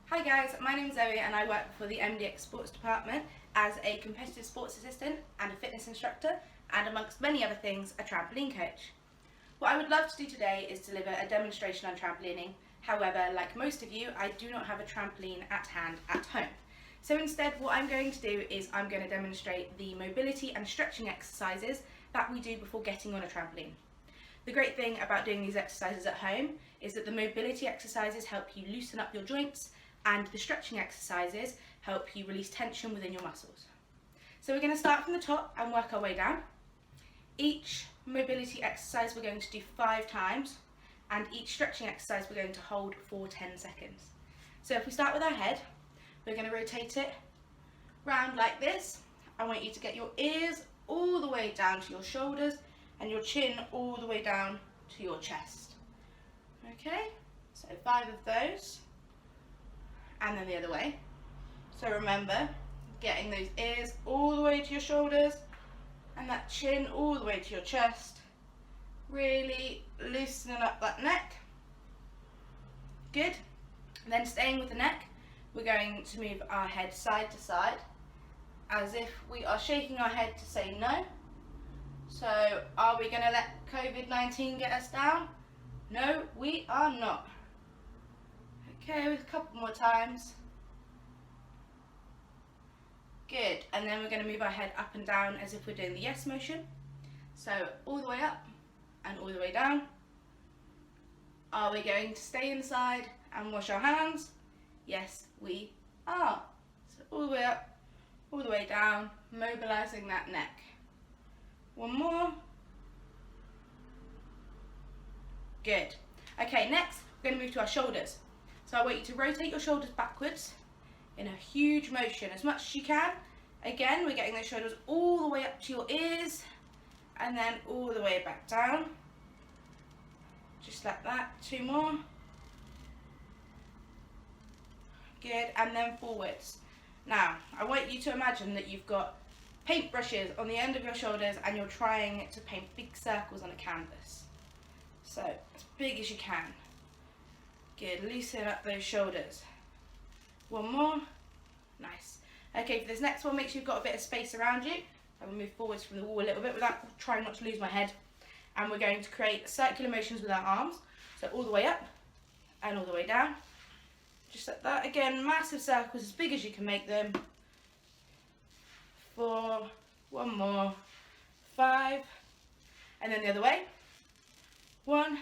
Hi guys, my name's Zoe and I work for the MDX Sports Department as a competitive sports assistant and a fitness instructor, and amongst many other things, a trampoline coach. What I would love to do today is deliver a demonstration on trampolining. However, like most of you, I do not have a trampoline at hand at home. So instead, what I'm going to do is I'm going to demonstrate the mobility and stretching exercises that we do before getting on a trampoline. The great thing about doing these exercises at home is that the mobility exercises help you loosen up your joints, and the stretching exercises help you release tension within your muscles. So we're going to start from the top and work our way down. Each mobility exercise we're going to do 5 times, and each stretching exercise we're going to hold for 10 seconds. So if we start with our head, we're going to rotate it round like this. I want you to get your ears all the way down to your shoulders and your chin all the way down to your chest. Okay, so 5 of those. And then the other way. So remember, getting those ears all the way to your shoulders and that chin all the way to your chest, really loosening up that neck. Good. And then staying with the neck, we're going to move our head side to side as if we are shaking our head to say no. So are we going to let COVID-19 get us down? No, we are not. Okay, with a couple more times. Good, and then we're going to move our head up and down as if we're doing the yes motion. So all the way up and all the way down. Are we going to stay inside and wash our hands? Yes, we are. So all the way up, all the way down, mobilising that neck. One more. Good. Okay, next we're going to move to our shoulders. So I want you to rotate your shoulders backwards in a huge motion as much as you can. Again, we're getting those shoulders all the way up to your ears and then all the way back down. Just like that. 2 more. Good, and then forwards. Now, I want you to imagine that you've got paintbrushes on the end of your shoulders and you're trying to paint big circles on a canvas. So, as big as you can. Good, loosen up those shoulders. 1 more. Nice. Okay, for this next one, make sure you've got a bit of space around you. I'm going to move forwards from the wall a little bit without trying not to lose my head. And we're going to create circular motions with our arms. So all the way up and all the way down. Just like that. Again, massive circles as big as you can make them. 4. 1 more. 5. And then the other way. 1,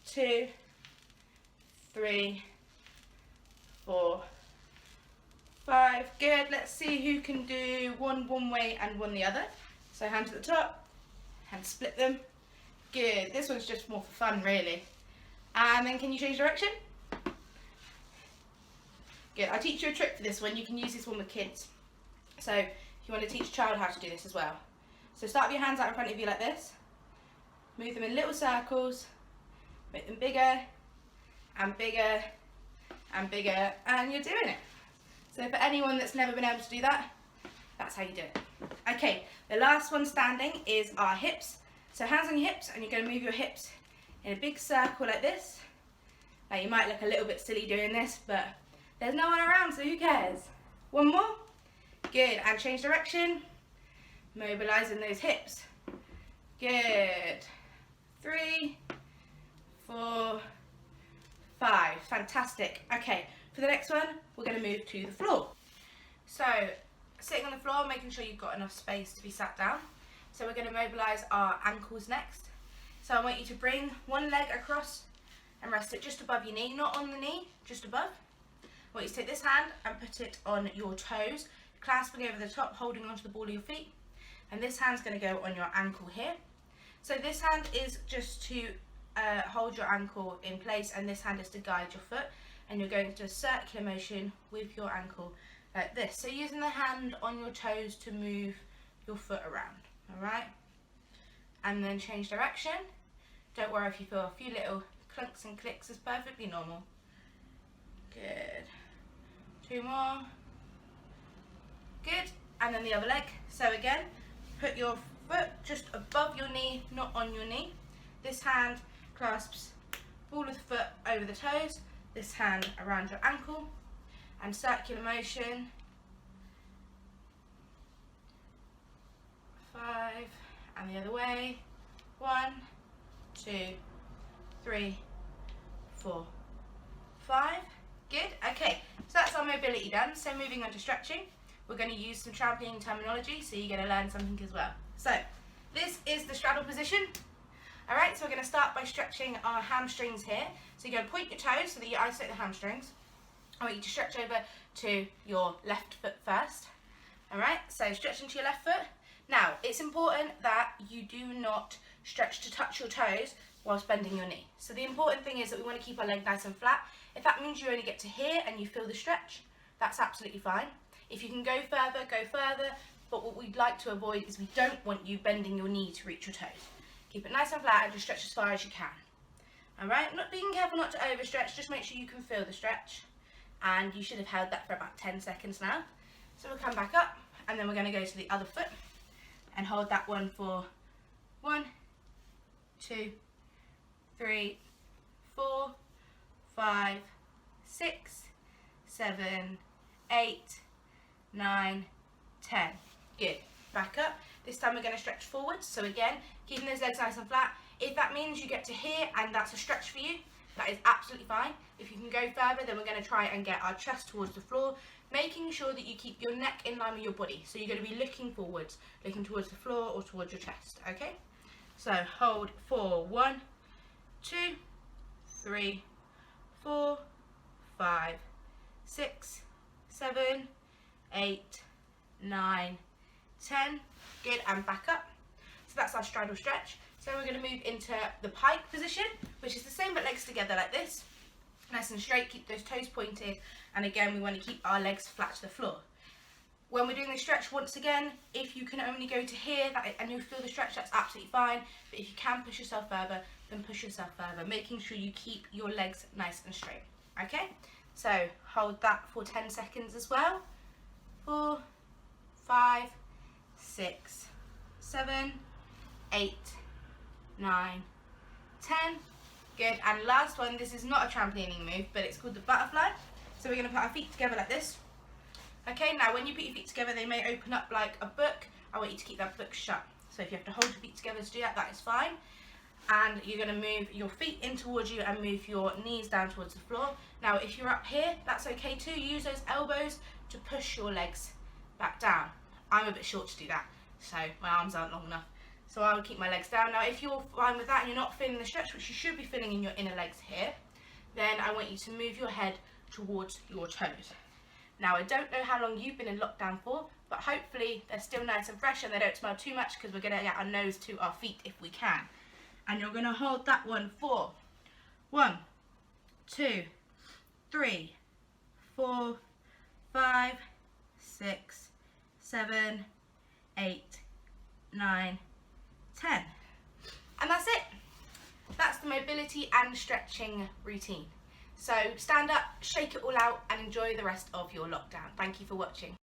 2, 3, 4, 5. Good. Let's see who can do one way and one the other. So hands at the top, and split them. Good. This one's just more for fun, really. And then can you change direction? Good. I'll teach you a trick for this one. You can use this one with kids. So if you want to teach a child how to do this as well. So start with your hands out in front of you like this. Move them in little circles. Make them bigger and bigger and bigger, and you're doing it. So for anyone that's never been able to do that, that's how you do it. Okay, the last one standing is our hips. So hands on your hips, and you're going to move your hips in a big circle like this. Now you might look a little bit silly doing this, but there's no one around, so who cares? 1 more. Good, and change direction. Mobilising those hips. Good. 3, 4, 5. Fantastic. Okay, for the next one, we're going to move to the floor. So, sitting on the floor, making sure you've got enough space to be sat down. So we're going to mobilise our ankles next. So I want you to bring one leg across and rest it just above your knee, not on the knee, just above. I want you to take this hand and put it on your toes, clasping over the top, holding onto the ball of your feet. And this hand's going to go on your ankle here. So this hand is just to hold your ankle in place, and this hand is to guide your foot, and you're going to do a circular motion with your ankle like this. So using the hand on your toes to move your foot around, alright? And then change direction. Don't worry if you feel a few little clunks and clicks, it's perfectly normal. Good. 2 more. Good. And then the other leg. So again, put your foot just above your knee, not on your knee. This hand clasps ball of the foot over the toes. this hand around your ankle and circular motion. 5, and the other way. 1, 2, 3, 4, 5. Good. Okay, so that's our mobility done. So moving on to stretching, we're going to use some trampoline terminology, so you're going to learn something as well. So this is the straddle position. All right, so we're going to start by stretching our hamstrings here. So you're going to point your toes so that you isolate the hamstrings. I want you to stretch over to your left foot first. All right, so stretch into your left foot. Now, it's important that you do not stretch to touch your toes whilst bending your knee. So the important thing is that we want to keep our leg nice and flat. If that means you only get to here and you feel the stretch, that's absolutely fine. If you can go further, go further. But what we'd like to avoid is we don't want you bending your knee to reach your toes. Keep it nice and flat and just stretch as far as you can. All right, not being careful not to overstretch, just make sure you can feel the stretch. And you should have held that for about 10 seconds now. So we'll come back up and then we're going to go to the other foot and hold that one for 1, 2, 3, 4, 5, 6, 7, 8, 9, 10. Good. Back up. This time we're going to stretch forwards. So again, keeping those legs nice and flat. If that means you get to here and that's a stretch for you, that is absolutely fine. If you can go further, then we're going to try and get our chest towards the floor, making sure that you keep your neck in line with your body. So you're going to be looking forwards, looking towards the floor or towards your chest, okay? So hold for 1, 2, 3, 4, 5, 6, 7, 8, 9, 10. Good, and back up. So that's our straddle stretch. So we're going to move into the pike position, which is the same but legs together like this. Nice and straight, keep those toes pointed, and again we want to keep our legs flat to the floor. When we're doing the stretch, once again, if you can only go to here and you feel the stretch, that's absolutely fine. But if you can push yourself further, then push yourself further, making sure you keep your legs nice and straight. Okay, so hold that for 10 seconds as well. 4, 5, 6, 7, 8, 9, 10. Good, and last one, this is not a trampolining move, but it's called the butterfly. So we're going to put our feet together like this. Okay, now when you put your feet together, they may open up like a book. I want you to keep that book shut. So if you have to hold your feet together to do that, that is fine. And you're going to move your feet in towards you and move your knees down towards the floor. Now if you're up here, that's okay too. Use those elbows to push your legs back down. I'm a bit short to do that, so my arms aren't long enough. So I will keep my legs down. Now if you're fine with that and you're not feeling the stretch, which you should be feeling in your inner legs here, then I want you to move your head towards your toes. Now I don't know how long you've been in lockdown for, but hopefully they're still nice and fresh and they don't smell too much, because we're going to get our nose to our feet if we can. And you're going to hold that one for 1, 2, 3, 4, 5, 6, 7, 8, 9, 10. And that's it. That's the mobility and stretching routine. So stand up, shake it all out, and enjoy the rest of your lockdown. Thank you for watching.